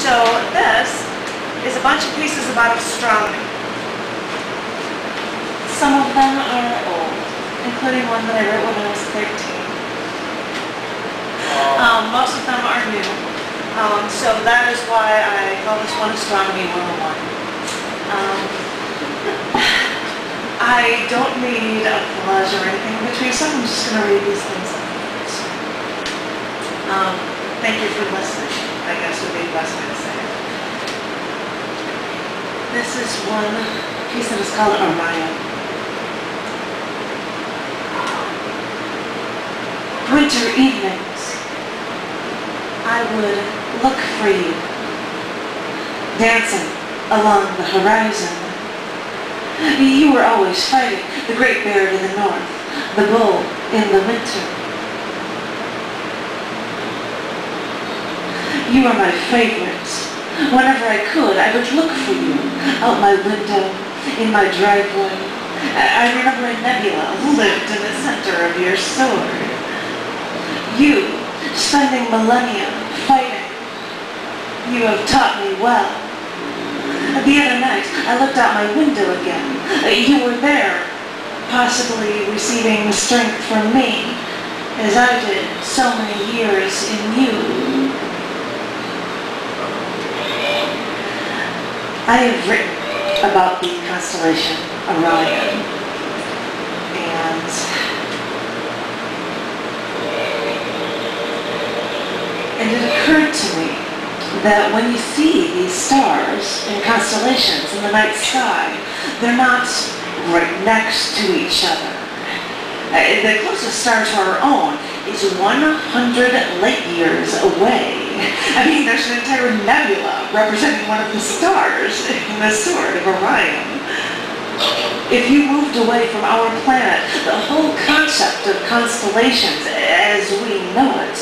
So this is a bunch of pieces about astronomy. Some of them are old, including one that I wrote when I was 13. Most of them are new. So that is why I call this one Astronomy 101. I don't need a collage or anything in between, so I'm just going to read these things out. Thank you for listening, I guess would be the best way to say it. This is one piece that is called Orion. Winter evenings, I would look for you, dancing along the horizon. You were always fighting the great bear to the north, the bull in the winter. You are my favorite. Whenever I could, I would look for you out my window, in my driveway. I remember a nebula lived in the center of your sword. You, spending millennia fighting. You have taught me well. The other night, I looked out my window again. You were there, possibly receiving strength from me, as I did so many years in you. I have written about the constellation Orion, and it occurred to me that when you see these stars and constellations in the night sky, they're not right next to each other. The closest star to our own is 100 light years away. I mean, there's an entire nebula representing one of the stars in the sword of Orion. If you moved away from our planet, the whole concept of constellations as we know it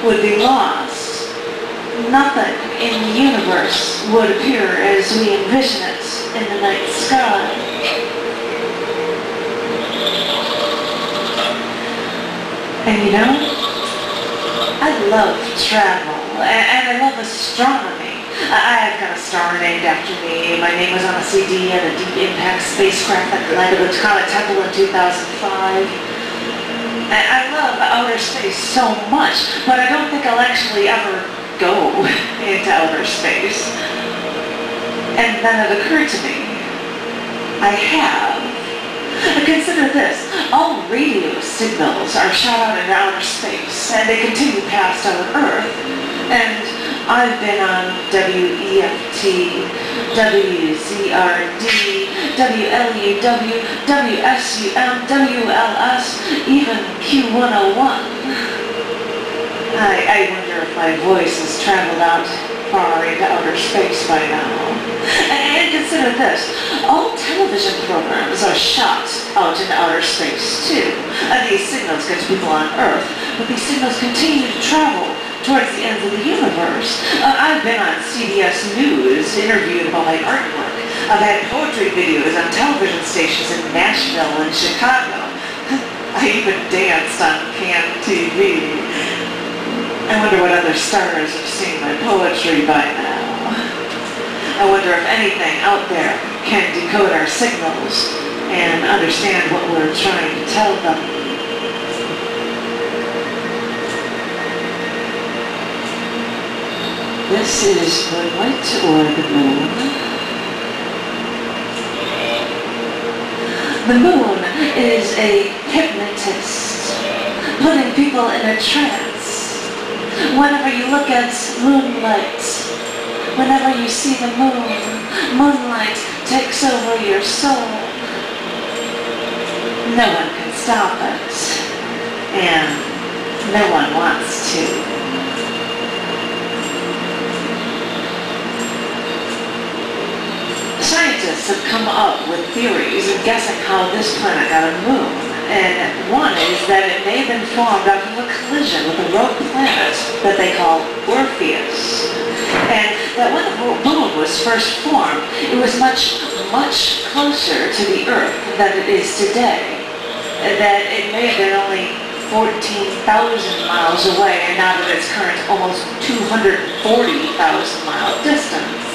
would be lost. Nothing in the universe would appear as we envision it in the night sky. And you know, I love travel, and I love astronomy. I've got a star named after me. My name was on a CD at a deep impact spacecraft that landed with Comet Temple in 2005. And I love outer space so much, but I don't think I'll actually ever go into outer space. And then it occurred to me, I have. Consider this, all radio signals are shot out into outer space, and they continue past our Earth. And I've been on WEFT, WZRD, WLUW, WSUM, WLS, even Q101. I wonder if my voice has traveled out far into outer space by now. And consider this, all television programs are shot out into outer space too. These signals get to people on Earth, but these signals continue to travel towards the ends of the universe. I've been on CBS News, interviewed about my artwork. I've had poetry videos on television stations in Nashville and Chicago. I even danced on canned TV. I wonder what other stars have seen my poetry by now. I wonder if anything out there can decode our signals and understand what we're trying to tell them. This is the light or the moon. The moon is a hypnotist, putting people in a trance. Whenever you look at moonlight, whenever you see the moon, moonlight takes over your soul. No one can stop it, and no one wants to. Scientists have come up with theories of guessing how this planet got a moon. And one is that it may have been formed out of a collision with a rogue planet that they call Orpheus. And that when the moon was first formed, it was much, much closer to the Earth than it is today. That it may have been only 14,000 miles away, and out of its current almost 240,000 mile distance.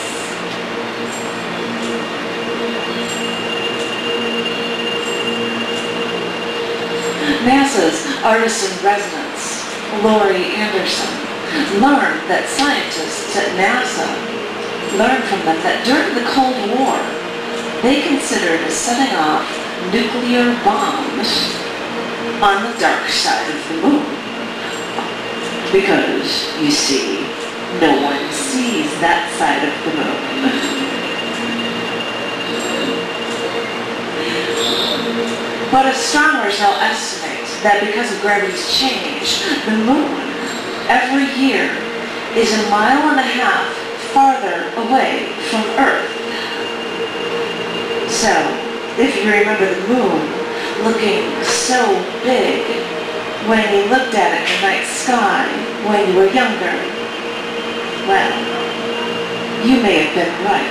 NASA's artist-in-residence, Lori Anderson, learned that scientists at NASA learned from them that during the Cold War, they considered setting off nuclear bombs on the dark side of the moon. Because, you see, no one sees that side of the moon. But astronomers now estimate that because of gravity's change, the moon every year is 1.5 miles farther away from Earth. So, if you remember the moon looking so big when you looked at it in the night sky when you were younger, well, you may have been right.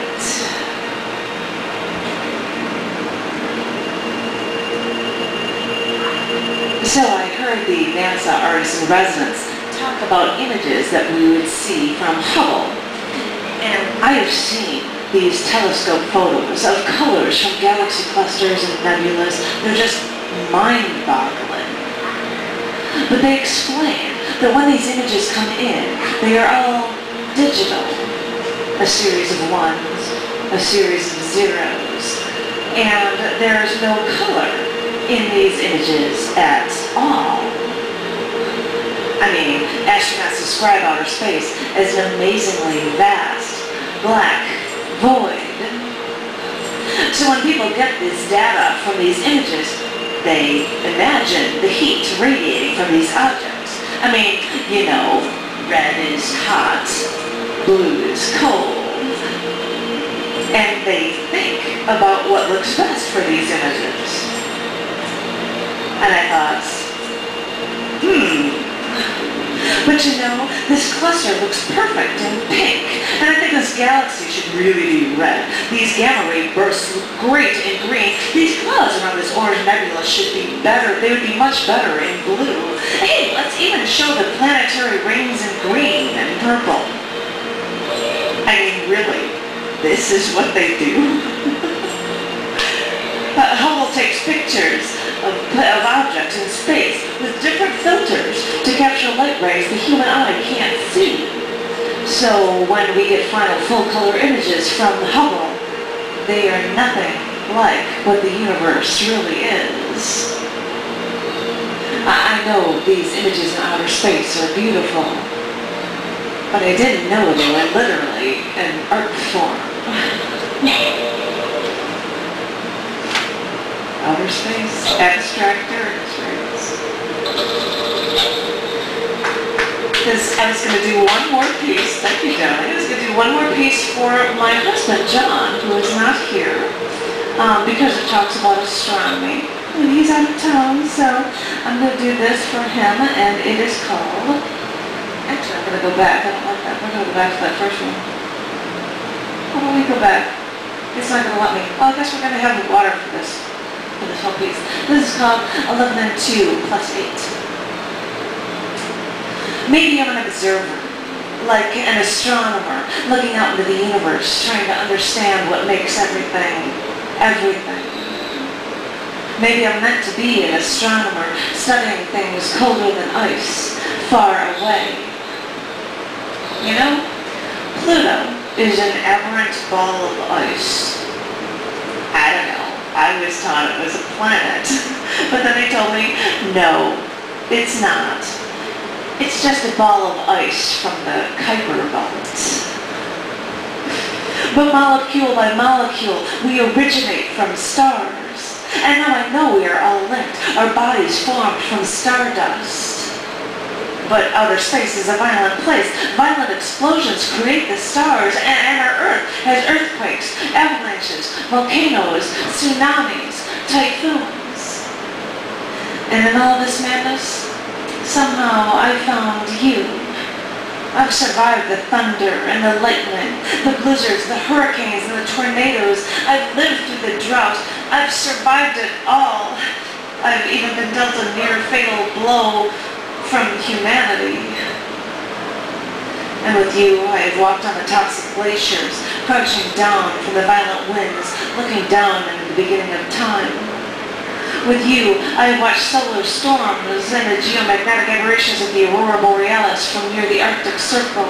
So I heard the NASA artist-in-residence talk about images that we would see from Hubble. And I have seen these telescope photos of colors from galaxy clusters and nebulas. They're just mind-boggling. But they explain that when these images come in, they are all digital. A series of ones, a series of zeros, and there's no color in these images at all. I mean, astronauts describe outer space as an amazingly vast, black void. So when people get this data from these images, they imagine the heat radiating from these objects. I mean, you know, red is hot, blue is cold. And they think about what looks best for these images. And I thought, but you know, this cluster looks perfect in pink, and I think this galaxy should really be red. These gamma ray bursts look great in green. These clouds around this orange nebula should be better. They would be much better in blue. Hey, let's even show the planetary rings in green and purple. I mean, really, this is what they do? Hubble takes pictures of objects in space with different filters to capture light rays the human eye can't see. So when we get final full-color images from Hubble, they are nothing like what the universe really is. I know these images in outer space are beautiful, but I didn't know they were literally an art form. Outer space, abstract X-rays. Because I was going to do one more piece, thank you, Johnny. I was going to do one more piece for my husband, John, who is not here, because it talks about astronomy. And he's out of town, so I'm going to do this for him, and it is called... Actually, I'm going to go back. I don't like that. We're going to go back to that first one. How about we go back? It's not going to let me. Oh, I guess we're going to have the water for this whole piece. This is called 11 and 2 plus 8. Maybe I'm an observer, like an astronomer, looking out into the universe, trying to understand what makes everything, everything. Maybe I'm meant to be an astronomer, studying things colder than ice, far away. You know, Pluto is an aberrant ball of ice. I don't know. I always thought it was a planet. But then they told me, no, it's not. It's just a ball of ice from the Kuypers belt. But molecule by molecule, we originate from stars. And now I know we are all linked. Our bodies formed from stardust. But outer space is a violent place. Violent explosions create the stars, and our Earth has earthquakes, avalanches, volcanoes, tsunamis, typhoons. And in all this madness, somehow I found you. I've survived the thunder and the lightning, the blizzards, the hurricanes, and the tornadoes. I've lived through the drought. I've survived it all. I've even been dealt a near fatal blow from humanity. And with you, I have walked on the tops of glaciers, crouching down from the violent winds, looking down into the beginning of time. With you, I have watched solar storms and the geomagnetic aberrations of the aurora borealis from near the Arctic Circle.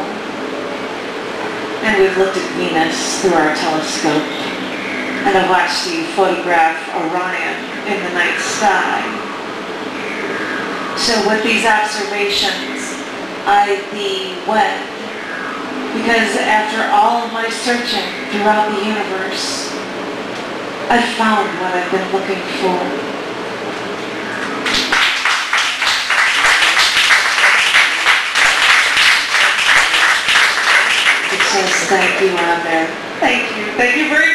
And we've looked at Venus through our telescope, and I've watched you photograph Orion in the night sky. So with these observations, I thee wed, because after all of my searching throughout the universe, I've found what I've been looking for. It says thank you on there. Thank you. Thank you very much.